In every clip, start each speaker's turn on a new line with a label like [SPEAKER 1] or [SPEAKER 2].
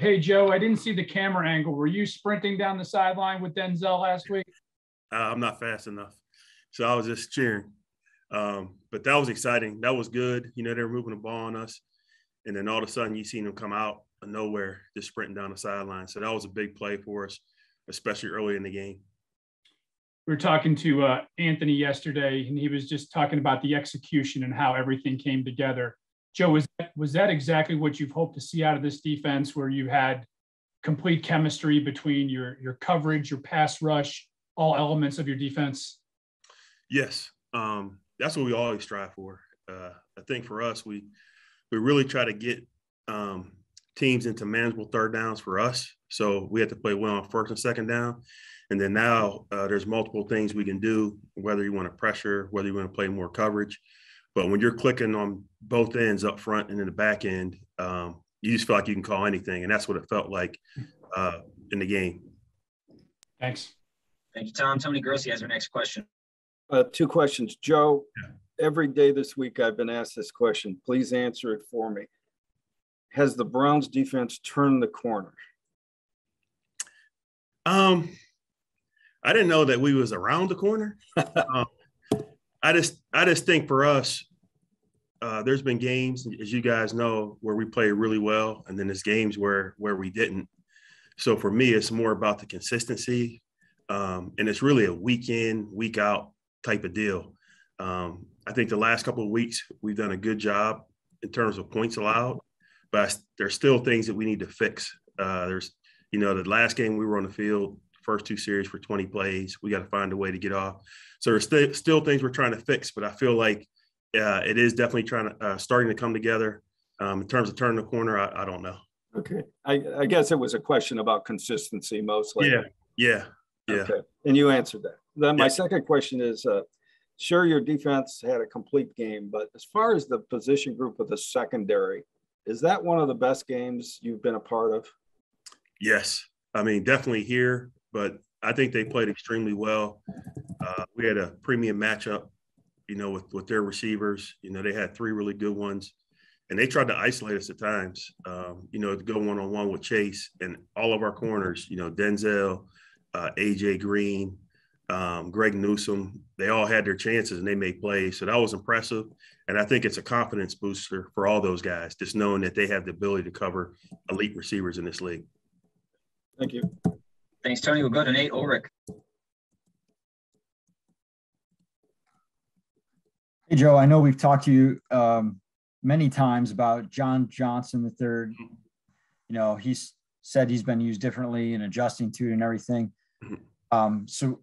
[SPEAKER 1] Hey, Joe, I didn't see the camera angle. Were you sprinting down the sideline with Denzel last week?
[SPEAKER 2] I'm not fast enough. So I was just cheering. But that was exciting. That was good. You know, they were moving the ball on us. And then all of a sudden you seen them come out of nowhere, just sprinting down the sideline. So that was a big play for us, especially early in the game.
[SPEAKER 1] We were talking to Anthony yesterday, and he was just talking about the execution and how everything came together. Joe, was that exactly what you've hoped to see out of this defense, where you had complete chemistry between your coverage, your pass rush, all elements of your defense?
[SPEAKER 2] Yes. That's what we always strive for. I think for us, we really try to get teams into manageable third downs for us. So we have to play well on first and second down. And then now there's multiple things we can do, whether you want to pressure, whether you want to play more coverage. But when you're clicking on both ends up front and in the back end, you just feel like you can call anything. And that's what it felt like in the game.
[SPEAKER 1] Thanks.
[SPEAKER 3] Thank you, Tom. Tony Grossi has our next question.
[SPEAKER 4] Two questions. Joe, every day this week I've been asked this question. Please answer it for me. Has the Browns defense turned the corner?
[SPEAKER 2] I didn't know that we was around the corner. I just think for us, there's been games, as you guys know, where we play really well, and then there's games where we didn't. So for me, it's more about the consistency, and it's really a week in, week out type of deal. I think the last couple of weeks we've done a good job in terms of points allowed, but there's still things that we need to fix. There's, the last game we were on the field, first two series for 20 plays, we got to find a way to get off. So there's still things we're trying to fix, but I feel like it is definitely starting to come together. In terms of turning the corner, I don't know.
[SPEAKER 4] Okay. I guess it was a question about consistency mostly.
[SPEAKER 2] Yeah.
[SPEAKER 4] Okay. And you answered that. Then my second question is, sure, your defense had a complete game, but as far as the position group of the secondary, is that one of the best games you've been a part of?
[SPEAKER 2] Yes. I mean, definitely here, but I think they played extremely well. We had a premium matchup, with their receivers. They had three really good ones, and they tried to isolate us at times, to go one-on-one with Chase and all of our corners, Denzel, A.J. Green, Greg Newsome. They all had their chances, and they made plays. So that was impressive, and I think it's a confidence booster for all those guys, just knowing that they have the ability to cover elite receivers in this league.
[SPEAKER 4] Thank you.
[SPEAKER 3] Thanks, Tony. We'll go to Nate Ulrich.
[SPEAKER 5] Hey, Joe, I know we've talked to you many times about John Johnson III. He's said he's been used differently and adjusting to it and everything. So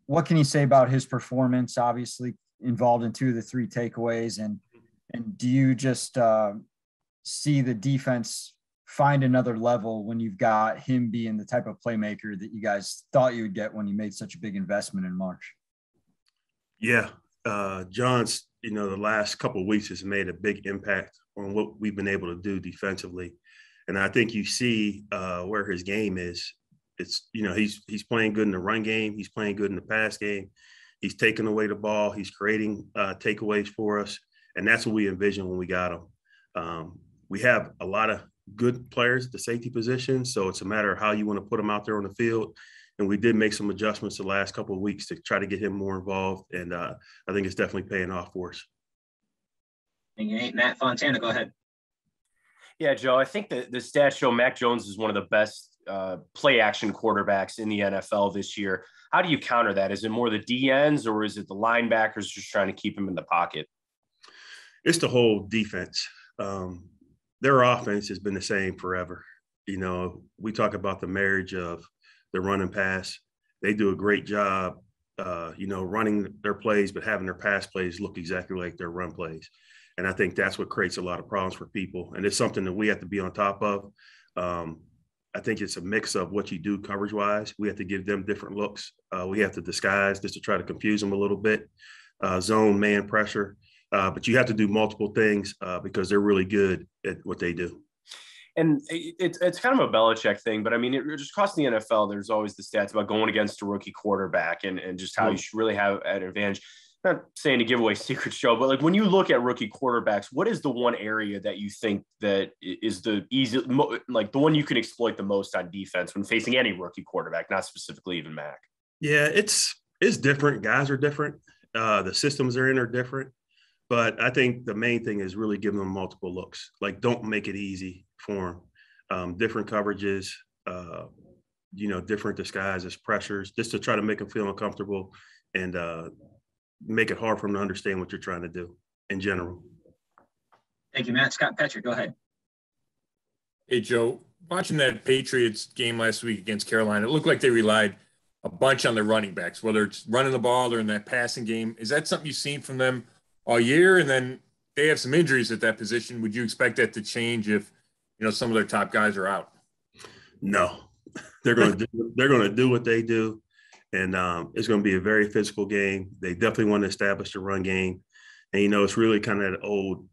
[SPEAKER 5] what can you say about his performance, obviously involved in two of the three takeaways? And do you just see the defense find another level when you've got him being the type of playmaker that you guys thought you would get when you made such a big investment in March?
[SPEAKER 2] Yeah. John's, the last couple of weeks has made a big impact on what we've been able to do defensively. And I think you see where his game is. It's, he's playing good in the run game. He's playing good in the pass game. He's taking away the ball. He's creating takeaways for us. And that's what we envisioned when we got him. We have a lot of good players at the safety position. So it's a matter of how you want to put them out there on the field. And we did make some adjustments the last couple of weeks to try to get him more involved. And I think it's definitely paying off for us.
[SPEAKER 3] Thank you, Nate. Matt Fontana, go ahead.
[SPEAKER 6] Yeah, Joe, I think the stats show Mac Jones is one of the best play action quarterbacks in the NFL this year. How do you counter that? Is it more the DNs or is it the linebackers just trying to keep him in the pocket?
[SPEAKER 2] It's the whole defense. Their offense has been the same forever. We talk about the marriage of the run and pass. They do a great job, running their plays, but having their pass plays look exactly like their run plays. And I think that's what creates a lot of problems for people. And it's something that we have to be on top of. I think it's a mix of what you do coverage-wise. We have to give them different looks. We have to disguise just to try to confuse them a little bit, zone, man pressure. But you have to do multiple things because they're really good at what they do.
[SPEAKER 6] And it's kind of a Belichick thing, but I mean, it just across the NFL, there's always the stats about going against a rookie quarterback and just how you should really have an advantage. not saying to give away secrets, Joe, but like when you look at rookie quarterbacks, what is the one area that you think that is the easy, like the one you can exploit the most on defense when facing any rookie quarterback, not specifically even Mac?
[SPEAKER 2] Yeah, it's different. Guys are different. The systems they're in are different. But I think the main thing is really giving them multiple looks. Like, don't make it easy for them. Different coverages, different disguises, pressures, just to try to make them feel uncomfortable and make it hard for them to understand what you're trying to do in general.
[SPEAKER 3] Thank you, Matt. Scott Petrick, go ahead.
[SPEAKER 7] Hey, Joe, watching that Patriots game last week against Carolina, it looked like they relied a bunch on their running backs, whether it's running the ball or in that passing game. Is that something you've seen from them all year? And then they have some injuries at that position. Would you expect that to change if, some of their top guys are out?
[SPEAKER 2] No, they're going to do what they do. And it's going to be a very physical game. They definitely want to establish the run game. And, it's really kind of that old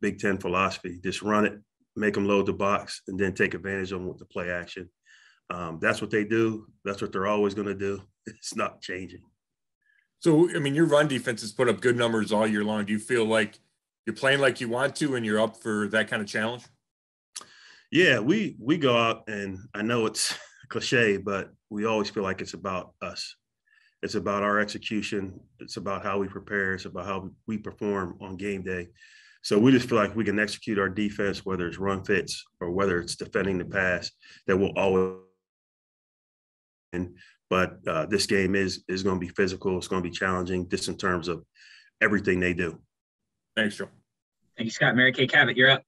[SPEAKER 2] Big Ten philosophy. Just run it, make them load the box, and then take advantage of them with the play action. That's what they do. That's what they're always going to do. It's not changing.
[SPEAKER 7] So, your run defense has put up good numbers all year long. Do you feel like you're playing like you want to and you're up for that kind of challenge?
[SPEAKER 2] Yeah, we go out, and I know it's cliche, but we always feel like it's about us. It's about our execution. It's about how we prepare. It's about how we perform on game day. So we just feel like we can execute our defense, whether it's run fits or whether it's defending the pass, that will always win. But this game is going to be physical. It's going to be challenging just in terms of everything they do.
[SPEAKER 7] Thanks, Joe.
[SPEAKER 3] Thank you, Scott. Mary Kay Cabot, you're up.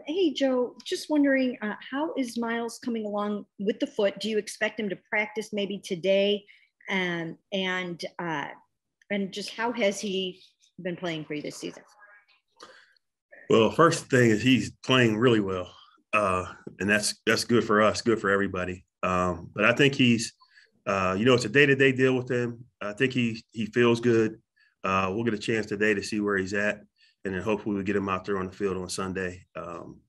[SPEAKER 8] Hey, Joe, just wondering, how is Miles coming along with the foot? Do you expect him to practice maybe today? And just how has he been playing for you this season?
[SPEAKER 2] Well, first thing is he's playing really well. And that's good for us, good for everybody. But I think he's, it's a day-to-day deal with him. I think he feels good. We'll get a chance today to see where he's at. And then hopefully we get him out there on the field on Sunday.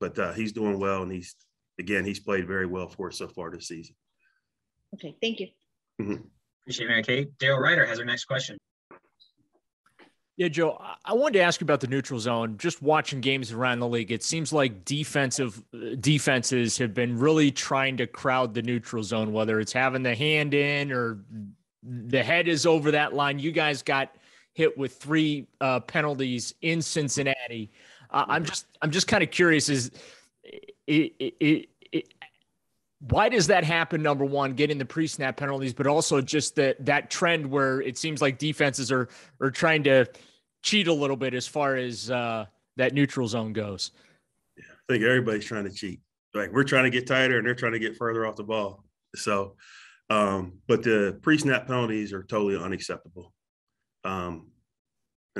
[SPEAKER 2] But he's doing well, and he's played very well for us so far this season.
[SPEAKER 8] Okay, thank you.
[SPEAKER 2] Mm-hmm.
[SPEAKER 3] Appreciate it, Mary Kay. Dale Ryder has our next question.
[SPEAKER 9] Yeah, Joe, I wanted to ask you about the neutral zone. Just watching games around the league, it seems like defenses have been really trying to crowd the neutral zone, whether it's having the hand in or the head is over that line. You guys got hit with 3 penalties in Cincinnati. I'm just kind of curious, why does that happen? Number one, getting the pre-snap penalties, but also just that trend where it seems like defenses are trying to cheat a little bit as far as that neutral zone goes.
[SPEAKER 2] Yeah, I think everybody's trying to cheat. Like, we're trying to get tighter and they're trying to get further off the ball. So, but the pre-snap penalties are totally unacceptable. And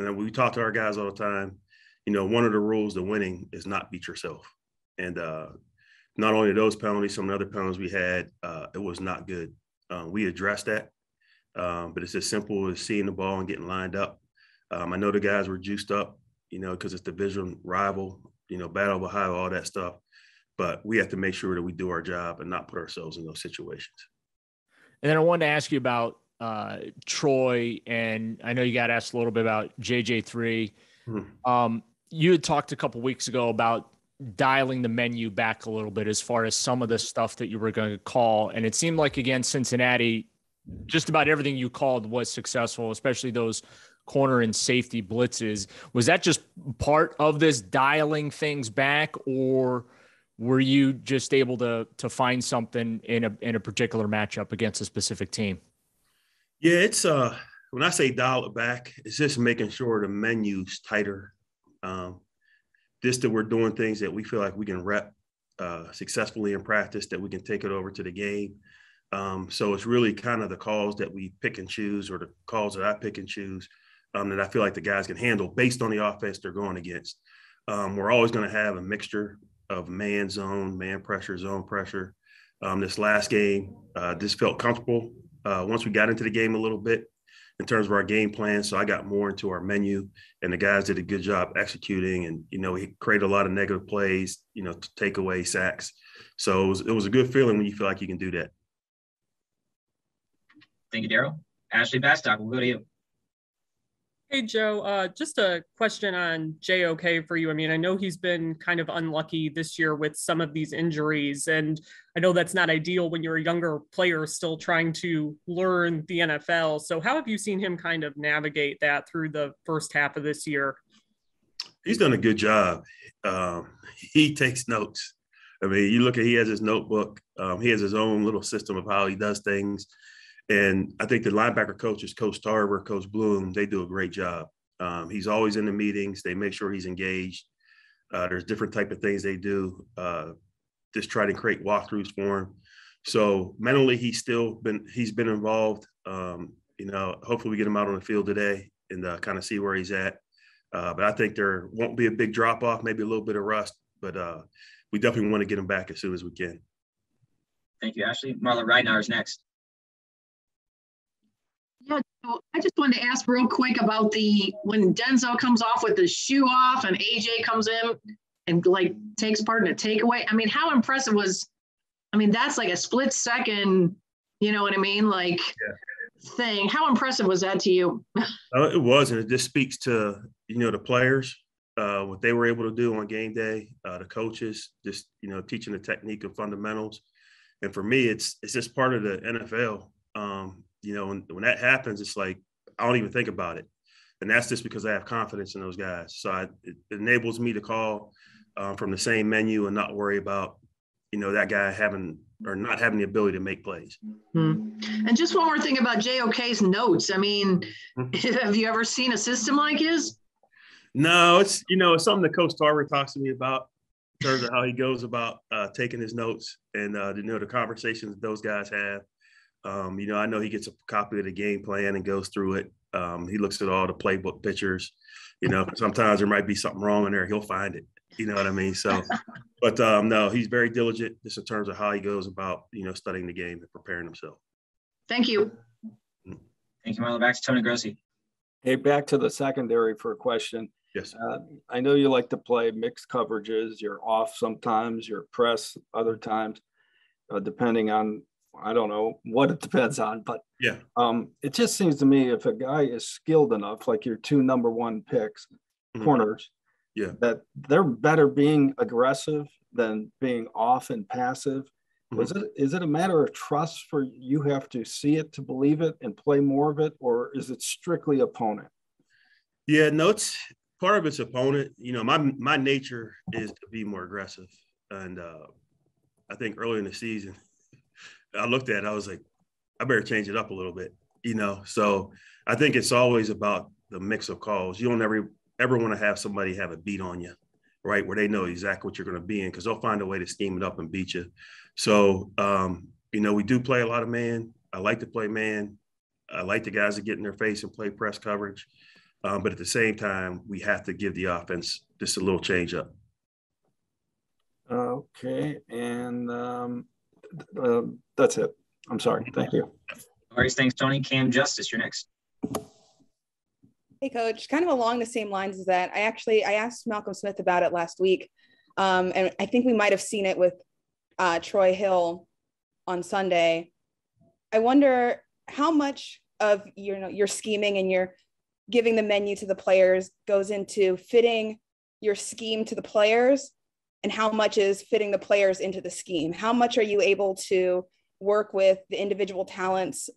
[SPEAKER 2] then we talk to our guys all the time. One of the rules to winning is not beat yourself. And not only those penalties, some of the other penalties we had, it was not good. We addressed that, but it's as simple as seeing the ball and getting lined up. I know the guys were juiced up, because it's division rival, Battle of Ohio, all that stuff. But we have to make sure that we do our job and not put ourselves in those situations.
[SPEAKER 9] And then I wanted to ask you about Troy, and I know you got asked a little bit about JJ3. Mm-hmm. You had talked a couple of weeks ago about dialing the menu back a little bit as far as some of the stuff that you were going to call. And it seemed like against Cincinnati, just about everything you called was successful, especially those corner and safety blitzes. Was that just part of this dialing things back, or were you just able to find something in a particular matchup against a specific team?
[SPEAKER 2] Yeah, it's when I say dial it back, it's just making sure the menu's tighter. Just that we're doing things that we feel like we can rep successfully in practice, that we can take it over to the game. So it's really kind of the calls that we pick and choose, or the calls that I pick and choose, that I feel like the guys can handle based on the offense they're going against. We're always going to have a mixture of man zone, man pressure, zone pressure. This last game, this felt comfortable once we got into the game a little bit in terms of our game plan. So I got more into our menu, and the guys did a good job executing, and, he created a lot of negative plays, to take away sacks. So it was a good feeling when you feel like you can do that.
[SPEAKER 3] Thank you, Daryl. Ashley Bastock, we'll go to you.
[SPEAKER 10] Hey, Joe, just a question on JOK for you. I mean, I know he's been kind of unlucky this year with some of these injuries, and I know that's not ideal when you're a younger player still trying to learn the NFL. So how have you seen him kind of navigate that through the first half of this year?
[SPEAKER 2] He's done a good job. He takes notes. I mean, you look at, he has his notebook. He has his own little system of how he does things. And I think the linebacker coaches, Coach Tarver, Coach Bloom, they do a great job. He's always in the meetings. They make sure he's engaged. There's different type of things they do. Just try to create walkthroughs for him. So mentally, he's been involved. Hopefully we get him out on the field today and kind of see where he's at. But I think there won't be a big drop off, maybe a little bit of rust, but we definitely want to get him back as soon as we can.
[SPEAKER 3] Thank you, Ashley. Marla Ridenour is next.
[SPEAKER 11] Yeah, I just wanted to ask real quick about when Denzel comes off with his shoe off and AJ comes in and takes part in a takeaway. I mean, how impressive that's like a split second, you know what I mean? Thing. How impressive was that to you?
[SPEAKER 2] It was, and it just speaks to, the players, what they were able to do on game day, the coaches, just, teaching the technique and fundamentals. And for me, it's just part of the NFL. When that happens, it's like, I don't even think about it. And that's just because I have confidence in those guys. So it enables me to call from the same menu and not worry about, that guy not having the ability to make plays.
[SPEAKER 11] And just one more thing about JOK's notes. I mean, have you ever seen a system like his?
[SPEAKER 2] No, it's something that Coach Tarver talks to me about in terms of how he goes about taking his notes and, the conversations those guys have. I know he gets a copy of the game plan and goes through it. He looks at all the playbook pictures. Sometimes there might be something wrong in there. He'll find it. You know what I mean? So, but no, he's very diligent just in terms of how he goes about, studying the game and preparing himself.
[SPEAKER 11] Thank you.
[SPEAKER 3] Thank you, Marla. Back to Tony Grossi.
[SPEAKER 4] Hey, back to the secondary for a question.
[SPEAKER 2] Yes.
[SPEAKER 4] I know you like to play mixed coverages. You're off sometimes, you're press other times, depending on, I don't know what it depends on, but
[SPEAKER 2] yeah,
[SPEAKER 4] it just seems to me if a guy is skilled enough, like your two number one picks, corners,
[SPEAKER 2] yeah,
[SPEAKER 4] that they're better being aggressive than being off and passive. Is it a matter of trust for you have to see it to believe it and play more of it, or is it strictly opponent?
[SPEAKER 2] Yeah, no, it's part of it's opponent. My nature is to be more aggressive, and I think early in the season, I looked at it, I was like, I better change it up a little bit, So I think it's always about the mix of calls. You don't ever want to have somebody have a beat on you, right, where they know exactly what you're going to be in, because they'll find a way to scheme it up and beat you. So, we do play a lot of man. I like to play man. I like the guys that get in their face and play press coverage. But at the same time, we have to give the offense just a little change up.
[SPEAKER 4] Okay. And that's it. I'm sorry. Thank you.
[SPEAKER 3] All right. Thanks, Tony. Cam Justice, you're next.
[SPEAKER 12] Hey, Coach. Kind of along the same lines as that, I asked Malcolm Smith about it last week. And I think we might have seen it with Troy Hill on Sunday. I wonder how much of your scheming and your giving the menu to the players goes into fitting your scheme to the players, and how much is fitting the players into the scheme? How much are you able to work with the individual talents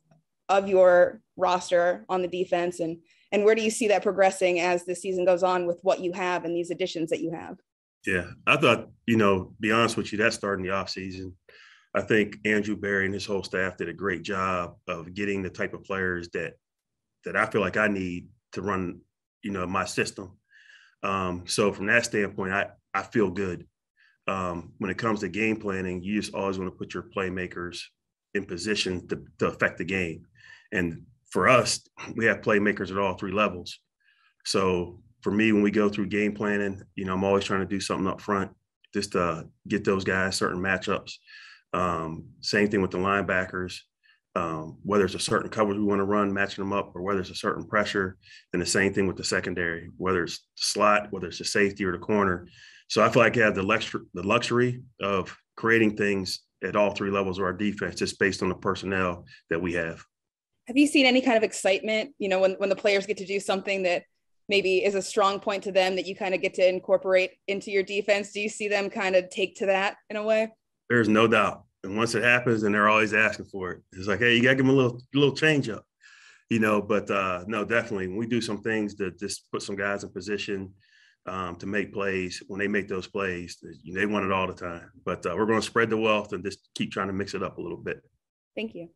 [SPEAKER 12] of your roster on the defense, and where do you see that progressing as the season goes on with what you have and these additions that you have?
[SPEAKER 2] Yeah, I thought, be honest with you, that started in the offseason. I think Andrew Berry and his whole staff did a great job of getting the type of players that I feel like I need to run, my system. So from that standpoint, I feel good. When it comes to game planning, you just always want to put your playmakers in position to affect the game. And for us, we have playmakers at all three levels. So for me, when we go through game planning, I'm always trying to do something up front just to get those guys certain matchups. Same thing with the linebackers. Whether it's a certain coverage we want to run, matching them up, or whether it's a certain pressure, and the same thing with the secondary, whether it's the slot, whether it's the safety or the corner. So I feel like I have the luxury of creating things at all three levels of our defense just based on the personnel that we have.
[SPEAKER 12] Have you seen any kind of excitement, you know, when the players get to do something that maybe is a strong point to them that you kind of get to incorporate into your defense? Do you see them kind of take to that in a way?
[SPEAKER 2] There's no doubt. And once it happens, and they're always asking for it. It's like, hey, you got to give them a little change up, you know, but no, definitely. When we do some things to just put some guys in position to make plays, when they make those plays, they want it all the time. But we're going to spread the wealth and just keep trying to mix it up a little bit.
[SPEAKER 12] Thank you.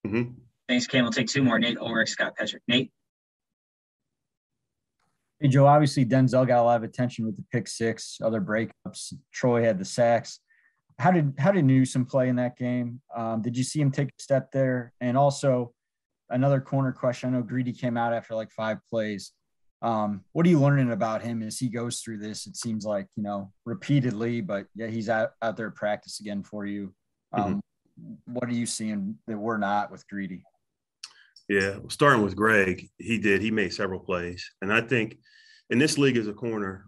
[SPEAKER 2] Mm-hmm.
[SPEAKER 3] Thanks, Cam. We'll take two more. Nate Ulrich, Scott Petrick. Nate?
[SPEAKER 5] Hey, Joe, obviously Denzel got a lot of attention with the pick six, other breakups. Troy had the sacks. How did Newsome play in that game? Did you see him take a step there? And also another corner question. I know Greedy came out after like 5 plays. What are you learning about him as he goes through this? It seems like, you know, repeatedly, but yeah, he's out there at practice again for you. What are you seeing that we're not with Greedy?
[SPEAKER 2] Yeah, starting with Greg, he made several plays. And I think in this league as a corner,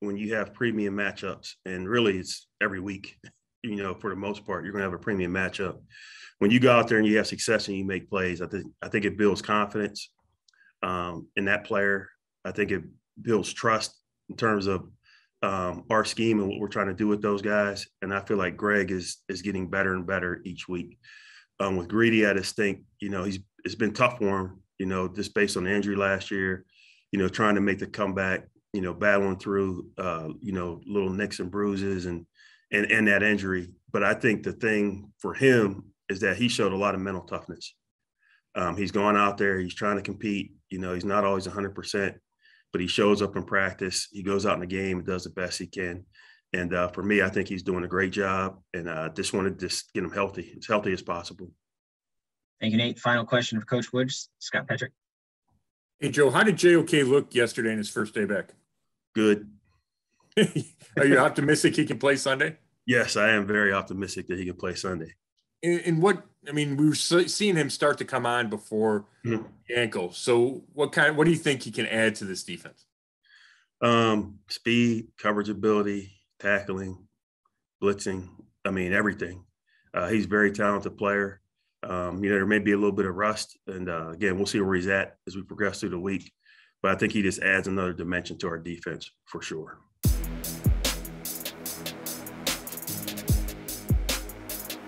[SPEAKER 2] when you have premium matchups, and really it's every week, you know, for the most part, you're going to have a premium matchup. When you go out there and you have success and you make plays, I think it builds confidence in that player. I think it builds trust in terms of our scheme and what we're trying to do with those guys. And I feel like Greg is getting better and better each week. With Greedy, I just think, you know, it's been tough for him, you know, just based on the injury last year, you know, trying to make the comeback, you know, battling through, you know, little nicks and bruises and that injury. But I think the thing for him is that he showed a lot of mental toughness. He's gone out there, he's trying to compete, you know, he's not always 100%, but he shows up in practice, he goes out in the game and does the best he can. And for me, I think he's doing a great job, and just wanted to just get him healthy, as healthy as possible.
[SPEAKER 3] Thank you, Nate. Final question for Coach Woods, Scott Petrick.
[SPEAKER 7] Hey, Joe, how did JOK look yesterday in his first day back?
[SPEAKER 2] Good.
[SPEAKER 7] Are you optimistic he can play Sunday?
[SPEAKER 2] Yes, I am very optimistic that he can play Sunday.
[SPEAKER 7] And what, I mean, we were seeing him start to come on before the ankle. So what do you think he can add to this defense?
[SPEAKER 2] Speed, coverage ability, tackling, blitzing, I mean, everything. He's a very talented player. You know, there may be a little bit of rust. And again, we'll see where he's at as we progress through the week. But I think he just adds another dimension to our defense for sure.